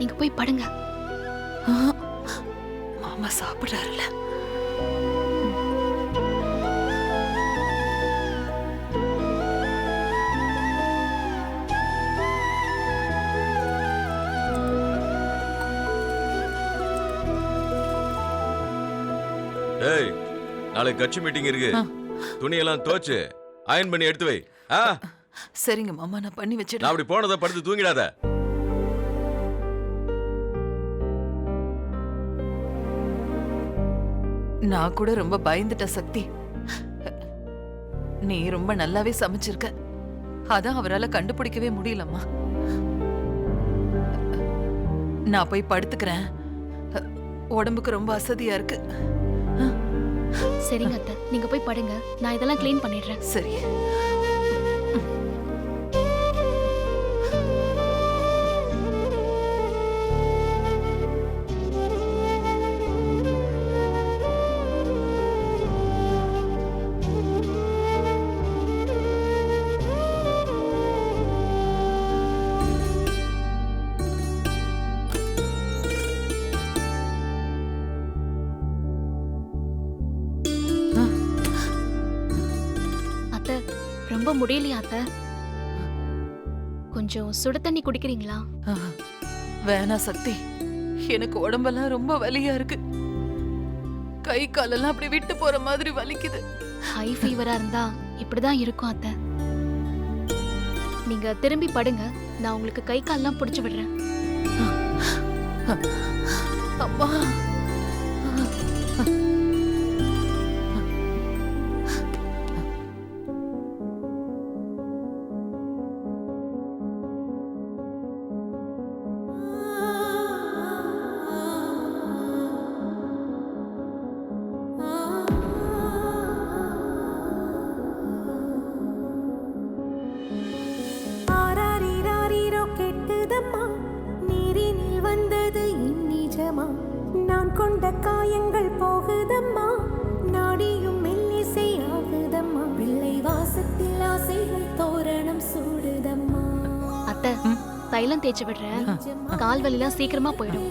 நீங்க போய் படுங்க. மாமா சாப்பிடுறாருல. ஏய், நாளைக்கு கட்சி மீட்டிங் இருக்கு. துணியெல்லாம் துவைச்சு அயன் பண்ணி எடுத்து வை. சரிங்க மாமா, நான் பண்ணி நான் வச்சிடுறேன். அப்படி போனதை படுத்து தூங்கிடாத. நான் கூட ரொம்ப பயந்துட்ட சக்தி. நீ ரொம்ப நல்லாவே சமைச்சிருக்க. அதான் அவரால கண்டுபிடிக்கவே முடியலம்மா. நான் போய் படுத்துக்கிறேன். உடம்புக்கு ரொம்ப அசதியா இருக்கு. சரிங்க அத்தை, நீங்க போய் படுங்க. நான் இதெல்லாம் க்ளீன் பண்ணிடுறேன். சரி. அத்தை, ரொம்ப முடியலையா அத்தை? கொஞ்சம் சுடு தண்ணி குடிக்கிறீங்களா? வேணா சக்தி, எனக்கு உடம்பெல்லாம் ரொம்ப வலியா இருக்கு. கை காலெல்லாம் அப்படி விட்டு போற மாதிரி வலிக்குது. ஹை ஃபீவரா இருந்தா இப்படிதான் இருக்கும் அத்தை. நீங்க திரும்பி படுங்க, நான் உங்களுக்கு கை கால்லாம் பிடிச்சு விடுறேன். அம்மா. நான் கொண்ட காயங்கள் போகுதம்மா, நாடியும் மெல்லிசை ஆகுதம்மா, பிள்ளை வாசத்தில் ஆசைகள் தோரணம் சூடுதம்மா. அத்தை, தைலம் தேய்ச்சி விடுறேன். கால் வலிலாம் சீக்கிரமா போயிடும்.